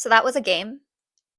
So that was a game,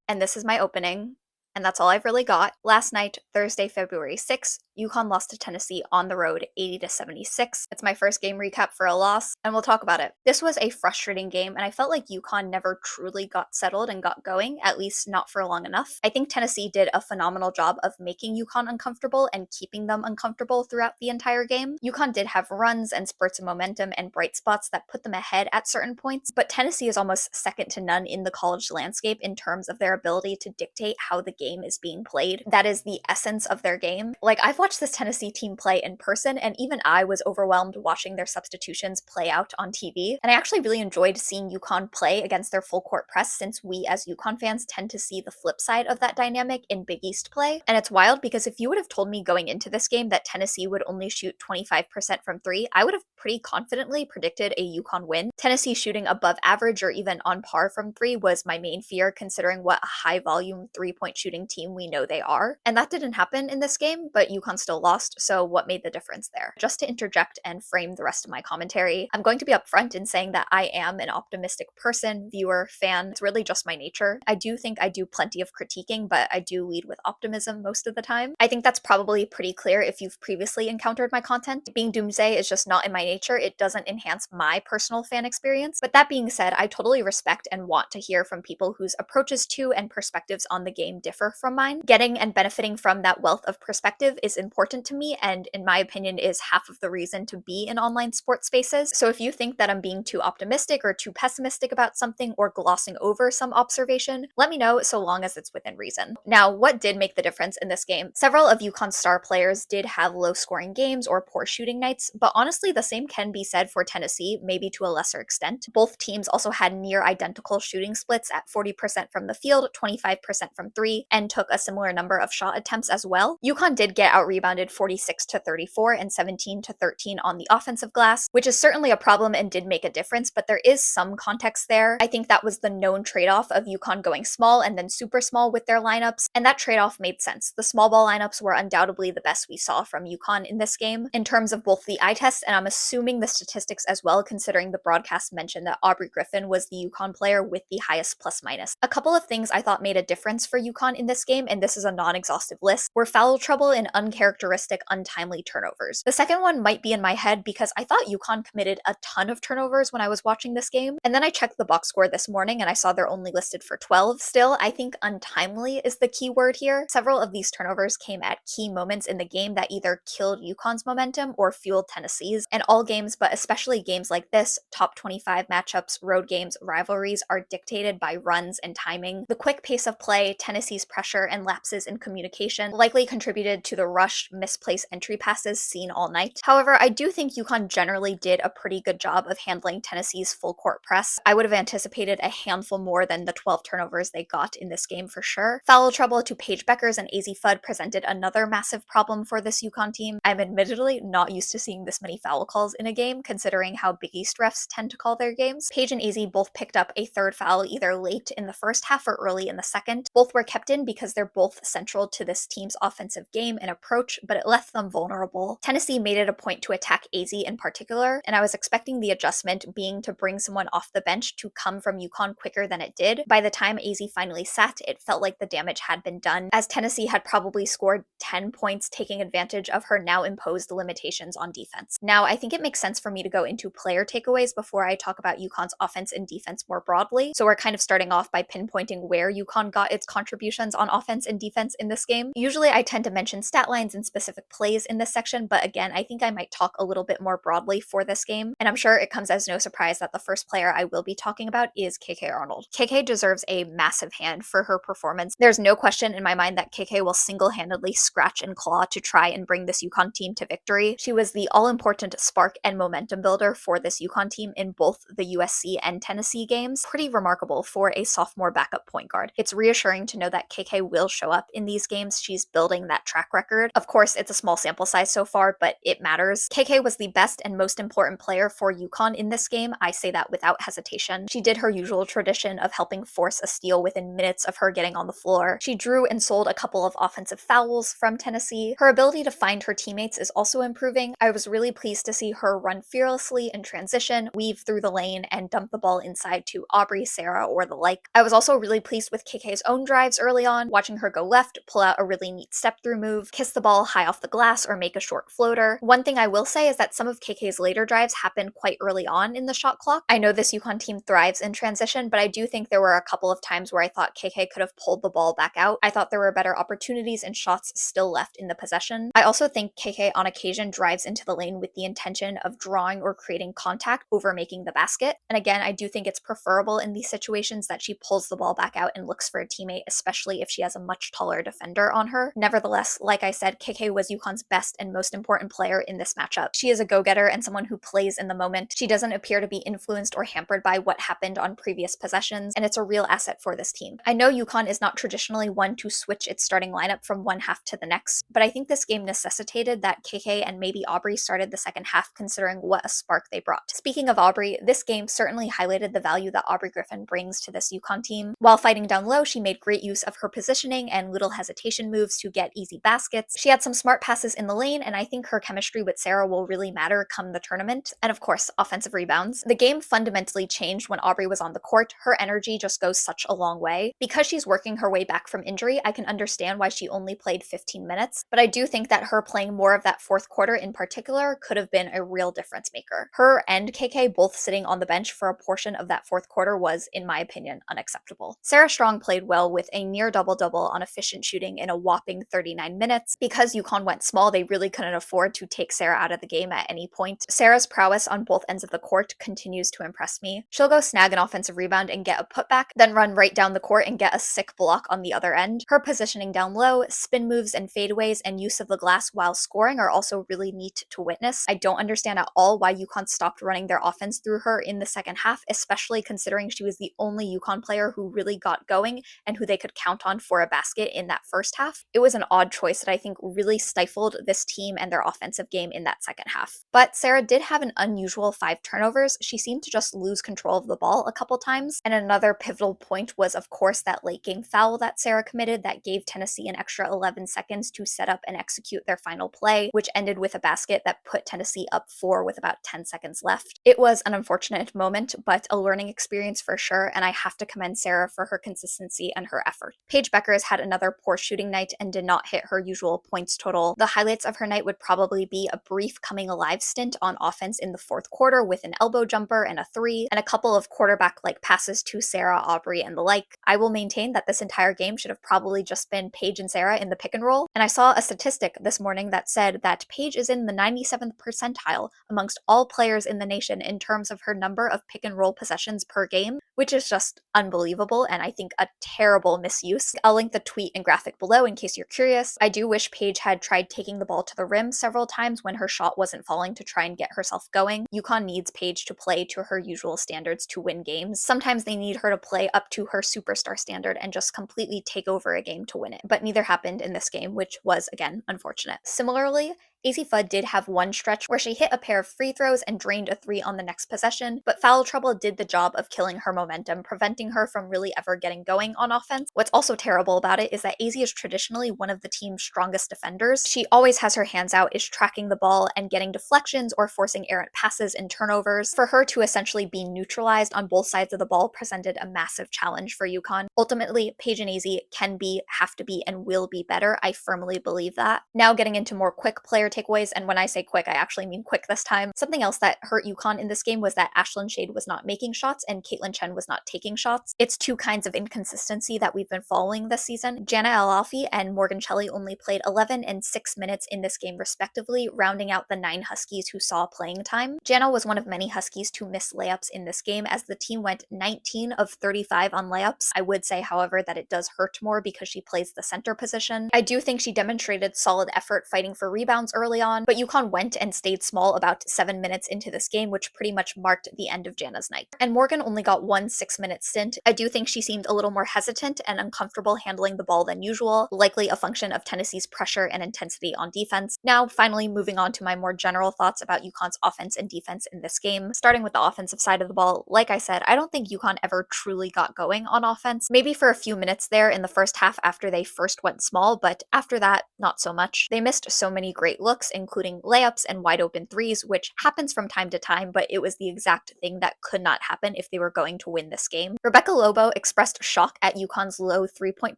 and this is my opening, and that's all I've really got. Last night, Thursday, February 6th, UConn lost to Tennessee on the road 80-76. It's my first game recap for a loss, and we'll talk about it. This was a frustrating game, and I felt like UConn never truly got settled and got going, at least not for long enough. I think Tennessee did a phenomenal job of making UConn uncomfortable and keeping them uncomfortable throughout the entire game. UConn did have runs and spurts of momentum and bright spots that put them ahead at certain points, but Tennessee is almost second to none in the college landscape in terms of their ability to dictate how the game is being played. That is the essence of their game. Like, I've watched this Tennessee team play in person, and even I was overwhelmed watching their substitutions play out on TV. And I actually really enjoyed seeing UConn play against their full court press, since we as UConn fans tend to see the flip side of that dynamic in Big East play. And it's wild because if you would have told me going into this game that Tennessee would only shoot 25% from three, I would have pretty confidently predicted a UConn win. Tennessee shooting above average or even on par from three was my main fear, considering what a high volume three-point shooting team we know they are. And that didn't happen in this game, but UConn still lost, so what made the difference there? Just to interject and frame the rest of my commentary, I'm going to be upfront in saying that I am an optimistic person, viewer, fan. It's really just my nature. I do think I do plenty of critiquing, but I do lead with optimism most of the time. I think that's probably pretty clear if you've previously encountered my content. Being doomsday is just not in my nature. It doesn't enhance my personal fan experience. But that being said, I totally respect and want to hear from people whose approaches to and perspectives on the game differ from mine. Getting and benefiting from that wealth of perspective is important to me, and in my opinion is half of the reason to be in online sports spaces. So if you think that I'm being too optimistic or too pessimistic about something or glossing over some observation, let me know, so long as it's within reason. Now, what did make the difference in this game? Several of UConn's star players did have low scoring games or poor shooting nights, but honestly the same can be said for Tennessee, maybe to a lesser extent. Both teams also had near identical shooting splits at 40% from the field, 25% from three, and took a similar number of shot attempts as well. UConn did get out-rebounded 46-34 and 17-13 on the offensive glass, which is certainly a problem and did make a difference, but there is some context there. I think that was the known trade-off of UConn going small and then super small with their lineups, and that trade-off made sense. The small ball lineups were undoubtedly the best we saw from UConn in this game, in terms of both the eye test and I'm assuming the statistics as well, considering the broadcast mentioned that Aubrey Griffin was the UConn player with the highest plus-minus. A couple of things I thought made a difference for UConn in this game, and this is a non-exhaustive list, were foul trouble and uncharacteristic untimely turnovers. The second one might be in my head because I thought UConn committed a ton of turnovers when I was watching this game, and then I checked the box score this morning and I saw they're only listed for 12. Still, I think untimely is the key word here. Several of these turnovers came at key moments in the game that either killed UConn's momentum or fueled Tennessee's, and all games, but especially games like this, top 25 matchups, road games, rivalries, are dictated by runs and timing. The quick pace of play, Tennessee's pressure, and lapses in communication likely contributed to the rushed, misplaced entry passes seen all night. However, I do think UConn generally did a pretty good job of handling Tennessee's full court press. I would have anticipated a handful more than the 12 turnovers they got in this game for sure. Foul trouble to Paige Beckers and AZ Fudd presented another massive problem for this UConn team. I'm admittedly not used to seeing this many foul calls in a game, considering how Big East refs tend to call their games. Paige and AZ both picked up a third foul either late in the first half or early in the second. Both were kept in because they're both central to this team's offensive game and approach, but it left them vulnerable. Tennessee made it a point to attack AZ in particular, and I was expecting the adjustment being to bring someone off the bench to come from UConn quicker than it did. By the time AZ finally sat, it felt like the damage had been done, as Tennessee had probably scored 10 points, taking advantage of her now imposed limitations on defense. Now, I think it makes sense for me to go into player takeaways before I talk about UConn's offense and defense more broadly, so we're kind of starting off by pinpointing where UConn got its contributions on offense and defense in this game. Usually I tend to mention stat lines and specific plays in this section, but again, I think I might talk a little bit more broadly for this game, and I'm sure it comes as no surprise that the first player I will be talking about is KK Arnold. KK deserves a massive hand for her performance. There's no question in my mind that KK will single-handedly scratch and claw to try and bring this UConn team to victory. She was the all-important spark and momentum builder for this UConn team in both the USC and Tennessee games. Pretty remarkable for a sophomore backup point guard. It's reassuring to know that KK will show up in these games. She's building that track record. Of course, it's a small sample size so far, but it matters. KK was the best and most important player for UConn in this game. I say that without hesitation. She did her usual tradition of helping force a steal within minutes of her getting on the floor. She drew and sold a couple of offensive fouls from Tennessee. Her ability to find her teammates is also improving. I was really pleased to see her run fearlessly in transition, weave through the lane, and dump the ball inside to Aubrey, Sarah, or the like. I was also really pleased with KK's own drives early on, watching her go left, pull out a really neat step-through move, kiss the ball high off the glass, or make a short floater. One thing I will say is that some of KK's later drives happened quite early on in the shot clock. I know this UConn team thrives in transition, but I do think there were a couple of times where I thought KK could have pulled the ball back out. I thought there were better opportunities and shots still left in the possession. I also think KK on occasion drives into the lane with the intention of drawing or creating contact over making the basket. And again, I do think it's preferable in these situations that she pulls the ball back out and looks for a teammate, especially if she has a much taller defender on her. Nevertheless, like I said, KK was UConn's best and most important player in this matchup. She is a go-getter and someone who plays in the moment. She doesn't appear to be influenced or hampered by what happened on previous possessions, and it's a real asset for this team. I know UConn is not traditionally one to switch its starting lineup from one half to the next, but I think this game necessitated that KK and maybe Aubrey started the second half, considering what a spark they brought. Speaking of Aubrey, this game certainly highlighted the value that Aubrey Griffin brings to this UConn team. While fighting down low, she made great use of her positioning and little hesitation moves to get easy baskets. She had some smart passes in the lane, and I think her chemistry with Sarah will really matter come the tournament. And of course, offensive rebounds. The game fundamentally changed when Aubrey was on the court. Her energy just goes such a long way. Because she's working her way back from injury, I can understand why she only played 15 minutes, but I do think that her playing more of that fourth quarter in particular could have been a real difference maker. Her and KK both sitting on the bench for a portion of that fourth quarter was, in my opinion, unacceptable. Sarah Strong played well with a near double-double on efficient shooting in a whopping 39 minutes. Because UConn went small, they really couldn't afford to take Sarah out of the game at any point. Sarah's prowess on both ends of the court continues to impress me. She'll go snag an offensive rebound and get a putback, then run right down the court and get a sick block on the other end. Her positioning down low, spin moves and fadeaways, and use of the glass while scoring are also really neat to witness. I don't understand at all why UConn stopped running their offense through her in the second half, especially considering she was the only UConn player who really got going and who they could count on for a basket in that first half. It was an odd choice that I think really stifled this team and their offensive game in that second half. But Sarah did have an unusual 5 turnovers. She seemed to just lose control of the ball a couple times, and another pivotal point was, of course, that late game foul that Sarah committed that gave Tennessee an extra 11 seconds to set up and execute their final play, which ended with a basket that put Tennessee up 4 with about 10 seconds left. It was an unfortunate moment, but a learning experience for sure, and I have to commend Sarah for her consistency and her effort. Paige Beckers had another poor shooting night and did not hit her usual points total. The highlights of her night would probably be a brief coming alive stint on offense in the fourth quarter with an elbow jumper and a 3, and a couple of quarterback-like passes to Sarah, Aubrey, and the like. I will maintain that this entire game should have probably just been Paige and Sarah in the pick and roll, and I saw a statistic this morning that said that Paige is in the 97th percentile amongst all players in the nation in terms of her number of pick and roll possessions per game, which is just unbelievable and I think a terrible misuse. I'll link the tweet and graphic below in case you're curious. I do wish Paige had tried taking the ball to the rim several times when her shot wasn't falling to try and get herself going. UConn needs Paige to play to her usual standards to win games. Sometimes they need her to play up to her superstar standard and just completely take over a game to win it, but neither happened in this game, which was, again, unfortunate. Similarly, AZ Fudd did have one stretch where she hit a pair of free throws and drained a 3 on the next possession, but foul trouble did the job of killing her momentum, preventing her from really ever getting going on offense. What's also terrible about it is that AZ is traditionally one of the team's strongest defenders. She always has her hands out, is tracking the ball and getting deflections or forcing errant passes and turnovers. For her to essentially be neutralized on both sides of the ball presented a massive challenge for UConn. Ultimately, Paige and AZ can be, have to be, and will be better. I firmly believe that. Now getting into more quick player takeaways, and when I say quick, I actually mean quick this time. Something else that hurt UConn in this game was that Ashlyn Shade was not making shots and Caitlin Chen was not taking shots. It's two kinds of inconsistency that we've been following this season. Jana El-Alfi and Morgan Shelley only played 11 and 6 minutes in this game respectively, rounding out the 9 Huskies who saw playing time. Jana was one of many Huskies to miss layups in this game as the team went 19 of 35 on layups. I would say, however, that it does hurt more because she plays the center position. I do think she demonstrated solid effort fighting for rebounds early on, but UConn went and stayed small about 7 minutes into this game, which pretty much marked the end of Jana's night. And Morgan only got one 6-minute stint. I do think she seemed a little more hesitant and uncomfortable handling the ball than usual, likely a function of Tennessee's pressure and intensity on defense. Now, finally moving on to my more general thoughts about UConn's offense and defense in this game. Starting with the offensive side of the ball, like I said, I don't think UConn ever truly got going on offense. Maybe for a few minutes there in the first half after they first went small, but after that, not so much. They missed so many great looks, including layups and wide open threes, which happens from time to time, but it was the exact thing that could not happen if they were going to win this game. Rebecca Lobo expressed shock at UConn's low three-point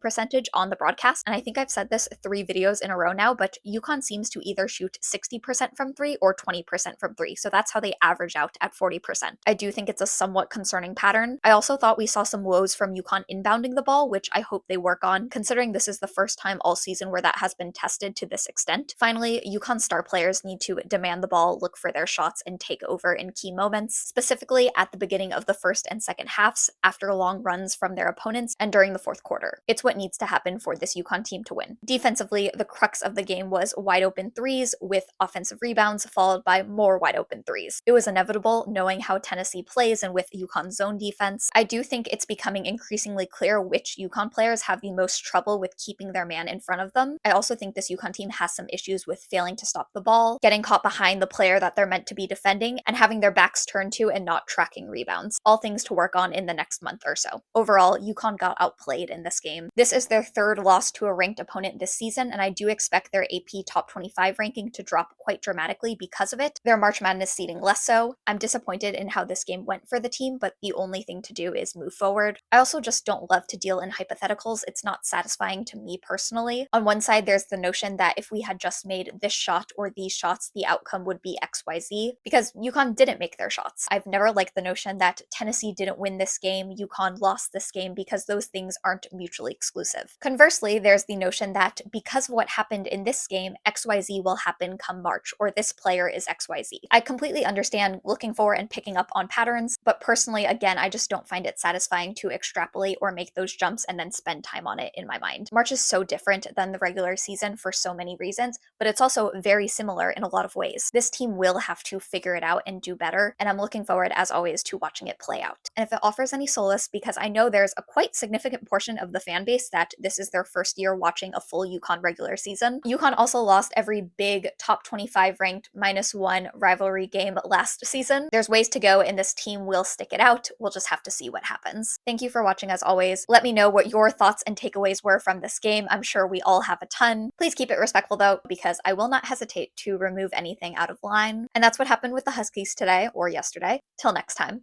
percentage on the broadcast, and I think I've said this 3 videos in a row now, but UConn seems to either shoot 60% from 3 or 20% from 3, so that's how they average out at 40%. I do think it's a somewhat concerning pattern. I also thought we saw some woes from UConn inbounding the ball, which I hope they work on, considering this is the first time all season where that has been tested to this extent. Finally, UConn star players need to demand the ball, look for their shots, and take over in key moments, specifically at the beginning of the first and second halves, after long runs from their opponents, and during the fourth quarter. It's what needs to happen for this UConn team to win. Defensively, the crux of the game was wide open threes with offensive rebounds followed by more wide open threes. It was inevitable knowing how Tennessee plays and with UConn's zone defense. I do think it's becoming increasingly clear which UConn players have the most trouble with keeping their man in front of them. I also think this UConn team has some issues with failing to stop the ball, getting caught behind the player that they're meant to be defending, and having their backs turned to and not tracking rebounds. All things to work on in the next month or so. Overall, UConn got outplayed in this game. This is their 3rd loss to a ranked opponent this season, and I do expect their AP top 25 ranking to drop quite dramatically because of it. Their March Madness seeding less so. I'm disappointed in how this game went for the team, but the only thing to do is move forward. I also just don't love to deal in hypotheticals. It's not satisfying to me personally. On one side, there's the notion that if we had just made this shot or these shots, the outcome would be XYZ, because UConn didn't make their shots. I've never liked the notion that Tennessee didn't win this game, UConn lost this game, because those things aren't mutually exclusive. Conversely, there's the notion that because of what happened in this game, XYZ will happen come March, or this player is XYZ. I completely understand looking for and picking up on patterns, but personally, again, I just don't find it satisfying to extrapolate or make those jumps and then spend time on it in my mind. March is so different than the regular season for so many reasons, but it's also very similar in a lot of ways. This team will have to figure it out and do better, and I'm looking forward, as always, to watching it play out. And if it offers any solace, because I know there's a quite significant portion of the fan base that this is their first year watching a full UConn regular season, UConn also lost every big top 25 ranked -1 rivalry game last season. There's ways to go, and this team will stick it out. We'll just have to see what happens. Thank you for watching, as always. Let me know what your thoughts and takeaways were from this game. I'm sure we all have a ton. Please keep it respectful, though, because I will not hesitate to remove anything out of line. And that's what happened with the Huskies today, or yesterday. Till next time.